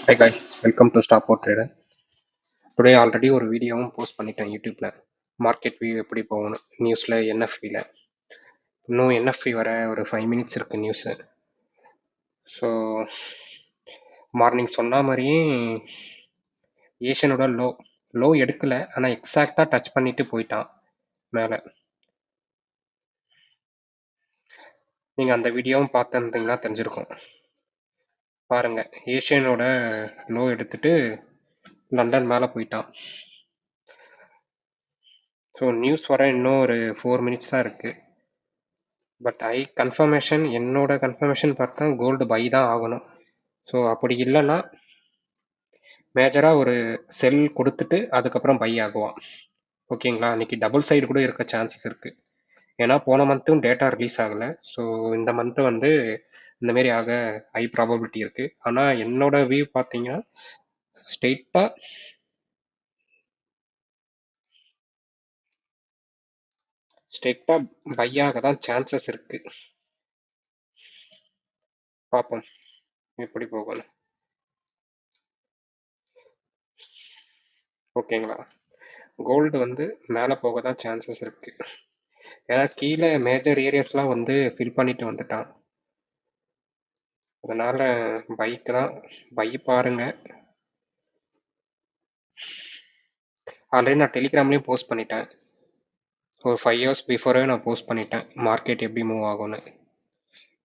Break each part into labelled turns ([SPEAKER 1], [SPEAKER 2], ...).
[SPEAKER 1] Hi guys, welcome to Starport Trader. Today already ஒரு வீடியோவும் post பண்ணிட்டேன் யூடியூப்ல. மார்க்கெட் வியூ எப்படி போகணும் நியூஸ்ல என்எஃப்இல. இன்னும் என்எஃப்இ வர ஒரு 5 மினிட்ஸ் இருக்கு நியூஸ். ஸோ மார்னிங் சொன்ன மாதிரியே ஏஷியனோட லோ எடுக்கல, ஆனால் எக்ஸாக்டா டச் பண்ணிட்டு போயிட்டான் மேலே. நீங்க அந்த வீடியோவும் பார்த்துருந்தீங்கன்னா தெரிஞ்சிருக்கும். பாருங்க, ஏஷியனோட லோ எடுத்துட்டு லண்டன் மேலே போயிட்டான். ஸோ நியூஸ் வர இன்னும் ஒரு 4 மினிட்ஸ் தான் இருக்கு. பட் என்னோட கன்ஃபர்மேஷன் பார்த்தா கோல்டு பை தான் ஆகணும். ஸோ அப்படி இல்லைன்னா மேஜராக ஒரு செல் கொடுத்துட்டு அதுக்கப்புறம் பை ஆகுவான். ஓகேங்களா, இன்னைக்கு டபுள் சைடு கூட இருக்க சான்சஸ் இருக்கு. ஏன்னா போன மந்த்தும் டேட்டா ரிலீஸ் ஆகலை. ஸோ இந்த மந்த்து வந்து இந்த மாதிரி ஆக ஹை ப்ராபபிலிட்டி இருக்கு. ஆனால் என்னோட வியூ பார்த்தீங்கன்னா ஸ்ட்ரெயிட்டாக பை ஆக தான் சான்சஸ் இருக்கு. பார்ப்போம் எப்படி போகணும். ஓகேங்களா, கோல்டு வந்து மேலே போக தான் சான்சஸ் இருக்கு. ஏன்னா கீழே மேஜர் ஏரியாஸ்லாம் வந்து ஃபில் பண்ணிட்டு வந்துட்டான். அதனால பைக்கு தான் பை பாருங்க. ஆல்ரெடி நான் டெலிகிராம்லேயும் போஸ்ட் பண்ணிட்டேன். ஒரு 5 இயர்ஸ் பிஃபோரே நான் போஸ்ட் பண்ணிட்டேன் மார்க்கெட் எப்படி மூவ் ஆகும்னு.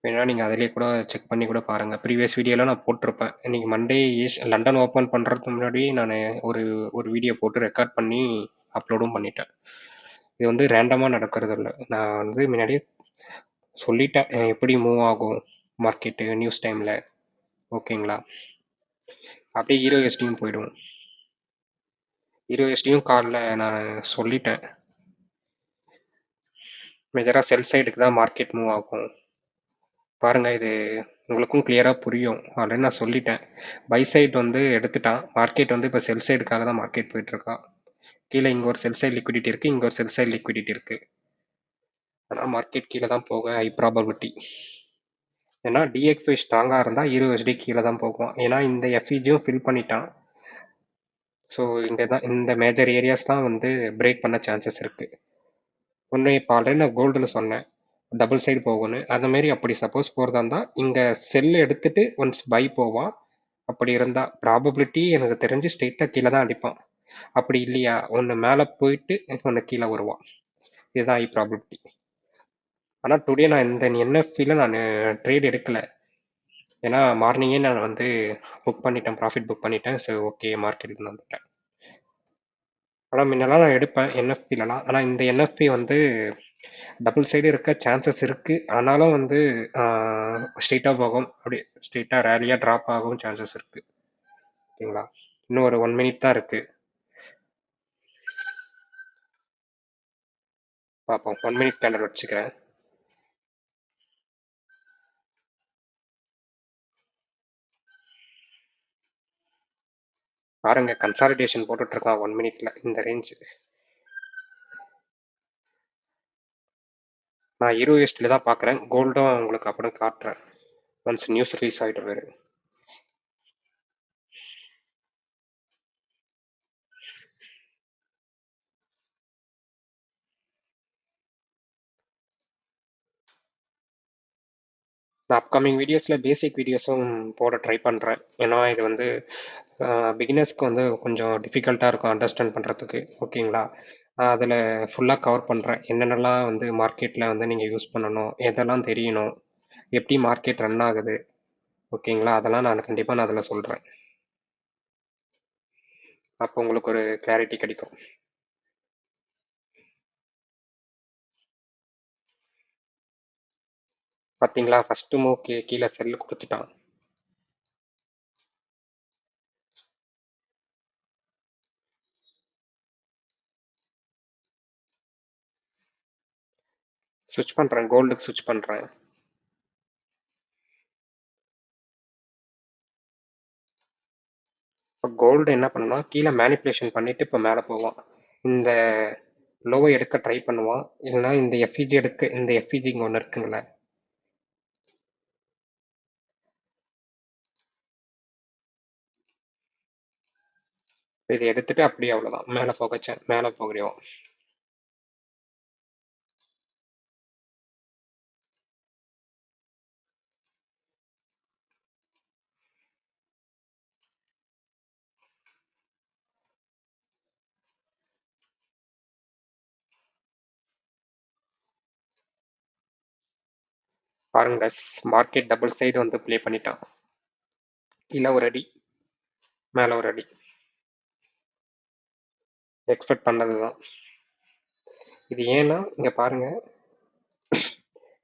[SPEAKER 1] வேணா நீங்கள் அதிலே கூட செக் பண்ணி கூட பாருங்கள். ப்ரீவியஸ் வீடியோலாம் நான் போட்டிருப்பேன். இன்னைக்கு மண்டே லண்டன் ஓப்பன் பண்ணுறதுக்கு முன்னாடி நான் ஒரு ஒரு வீடியோ போட்டு ரெக்கார்ட் பண்ணி அப்லோடும் பண்ணிட்டேன். இது வந்து ரேண்டமாக நடக்கிறது இல்லை. நான் வந்து முன்னாடியே சொல்லிட்டேன் எப்படி மூவ் ஆகும் மார்க்கெட்டு நியூஸ் டைமில். ஓகேங்களா, அப்படியே ஹீரோ எஸ்டியும் போயிடும். ஹீரோ எஸ்டியும் காலில் நான் சொல்லிட்டேன், மேஜராக செல் சைடுக்கு தான் மார்க்கெட் மூவ் ஆகும். பாருங்க, இது உங்களுக்கும் கிளியராக புரியும். ஆல்ரெடி நான் சொல்லிட்டேன். பை சைடு வந்து எடுத்துட்டான் மார்க்கெட் வந்து இப்போ செல் சைடுக்காக தான் மார்க்கெட் போயிட்டு இருக்கான். கீழே இங்கே ஒரு செல் சைடு லிக்விடிட்டி இருக்கு, இங்கே ஒரு செல் சைடு லிக்விடிட்டி இருக்கு. ஆனால் மார்க்கெட் கீழே தான் போக ஹை ப்ராபபிலிட்டி. ஏன்னா டிஎக்ஸ்ஐ ஸ்ட்ராங்காக இருந்தால் யூஎஸ்டி கீழே தான் போகும். ஏன்னா இந்த எஃப்இஜியும் ஃபில் பண்ணிட்டான். ஸோ இங்கே தான் இந்த மேஜர் ஏரியாஸ் தான் வந்து பிரேக் பண்ண சான்சஸ் இருக்கு. ஒன்று இப்போ ஆல்ரெடி நான் கோல்டில் சொன்னேன் டபுள் சைடு போகணும். அந்த மாதிரி அப்படி சப்போஸ் போகிறதா இருந்தால் இங்கே செல் எடுத்துட்டு ஒன்ஸ் பை போவான். அப்படி இருந்தால் ப்ராபபிலிட்டி எனக்கு தெரிஞ்சு ஸ்ட்ரெயிட்டாக கீழே தான் அடிப்பான். அப்படி இல்லையா ஒன்று மேலே போயிட்டு ஒன்று கீழே வருவான். இதுதான் ஹை ப்ராபபிலிட்டி. ஆனால் டுடே நான் இந்த என்எஃப்பியில் நான் ட்ரேட் எடுக்கலை. ஏன்னா மார்னிங்கே நான் வந்து புக் பண்ணிட்டேன், ப்ராஃபிட் புக் பண்ணிட்டேன். ஸோ ஓகே, மார்க்கெட்டுக்கு வந்துட்டேன். ஆனால் முன்னெல்லாம் நான் எடுப்பேன் என்எஃப்பிலலாம். ஆனால் இந்த என்எஃப்பி வந்து டபுள் சைடு இருக்க சான்சஸ் இருக்கு. ஆனாலும் வந்து ஸ்ட்ரெயிட்டாக போகும், அப்படி ஸ்ட்ரெயிட்டாக ரேலியாக ட்ராப் ஆகவும் சான்சஸ் இருக்கு. ஓகேங்களா, இன்னும் ஒரு 1 மினிட் தான் இருக்கு. பார்ப்போம். 1 மினிட் கேண்டல் வச்சுக்கிறேன். பாருங்க, கன்சாலிடேஷன் போட்டுட்டு இருக்கான் 1 மினிட்ல இந்த ரேஞ்சு. நான் யூஎஸ்டில தான் பார்க்குறேன். கோல்டும் உங்களுக்கு அப்புறம் காட்டுறேன் ஒன்ஸ் நியூஸ் ரிலீஸ் ஆகிட்டு வேறு. நான் அப்கமிங் வீடியோஸில் பேசிக் வீடியோஸும் போட ட்ரை பண்ணுறேன். ஏன்னா இது வந்து பிகினர்ஸ்க்கு வந்து கொஞ்சம் டிஃபிகல்ட்டாக இருக்கும் அண்டர்ஸ்டாண்ட் பண்ணுறதுக்கு. ஓகேங்களா, அதில் ஃபுல்லாக கவர் பண்ணுறேன். என்னென்னலாம் வந்து மார்க்கெட்டில் வந்து நீங்கள் யூஸ் பண்ணணும், எதெல்லாம் தெரியணும், எப்படி மார்க்கெட் ரன் ஆகுது. ஓகேங்களா, அதெல்லாம் நான் கண்டிப்பாக நான் அதில் சொல்கிறேன். அப்போ உங்களுக்கு ஒரு கிளாரிட்டி கிடைக்கும். பார்த்தீங்களா, ஃபஸ்ட்டு மூவ்க்கு கீழே செல்லு கொடுத்துட்டான். ஸ்விட்ச் பண்ணுறேன், கோல்டுக்கு ஸ்விட்ச் பண்ணுறேன். இப்போ கோல்டு என்ன பண்ணுன்னா கீழே மேனிப்புலேஷன் பண்ணிட்டு இப்போ மேலே போவான். இந்த லோவை எடுக்க ட்ரை பண்ணுவான். இல்லைன்னா இந்த எஃப்இஜி எடுக்க, இந்த எஃப்இஜி இங்கே ஒன்று இருக்குங்களே, இதை எடுத்துட்டு அப்படியே அவ்வளோதான், மேலே மேலே போகிறோம். பாருங்க மார்க்கெட் டபுள் சைடு வந்து ப்ளே பண்ணிட்டான். கீழே ஒரு அடி, மேலே ஒரு அடி, எக்ஸ்பெக்ட் பண்ணதுதான். இது ஏன்னா இங்க பாருங்க,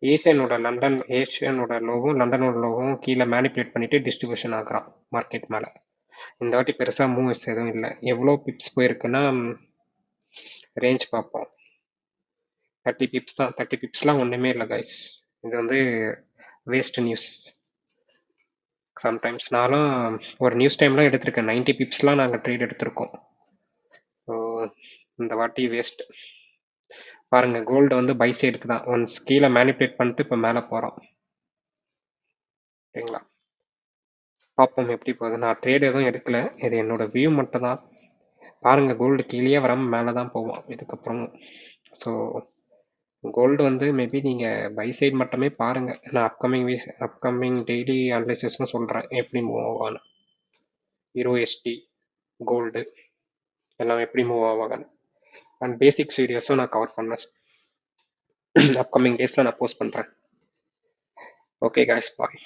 [SPEAKER 1] ஏஷியனோட லோவும் லண்டனோட லோவும் கீழே மேனிப்புலேட் பண்ணிட்டு டிஸ்ட்ரிபியூஷன் ஆகுறான் மார்க்கெட் மேலே. இந்த வாட்டி பெருசா மூவ்ஸ் எதுவும் இல்லை. எவ்வளோ பிப்ஸ் போயிருக்குன்னா ரேஞ்ச் பார்ப்போம். 30 பிப்ஸ் தான். 30 பிப்ஸ்லாம் ஒன்றுமே இல்லை கைஸ். இது வந்து வேஸ்ட் நியூஸ். சம்டைம்ஸ் நானும் ஒரு நியூஸ் டைம்லாம் எடுத்திருக்கேன். 90 பிப்ஸ்லாம் நாங்கள் ட்ரேட் எடுத்திருக்கோம். ஸோ இந்த வாட்டி வேஸ்ட். பாருங்க கோல்டு வந்து பை சைடுக்கு தான். ஒன்ஸ் கீழே மேனிப்புலேட் பண்ணிட்டு இப்போ மேலே போகிறோம். ஓகேங்களா, பார்ப்போம் எப்படி போகுது. நான் ட்ரேட் எதுவும் எடுக்கல, இது என்னோட வியூ மட்டும் தான். பாருங்க கோல்டு கீழே வராமல் மேலே தான் போவோம் இதுக்கப்புறம். ஸோ கோல்டு வந்து மேபி நீங்கள் பை சைடு மட்டுமே பாருங்கள். நான் அப்கமிங் டெய்லி அனலைசிஸ்னு சொல்கிறேன் எப்படி மூவ் ஆவான்னு. யூஎஸ்டி கோல்டு எல்லாம் எப்படி மூவ் ஆவாங்கன்னு. அண்ட் பேசிக்ஸ் வீடியோஸும் நான் கவர் பண்ணேன். அப்கமிங் டேஸில் நான் போஸ்ட் பண்ணுறேன். ஓகே காய்ஸ், பாய்.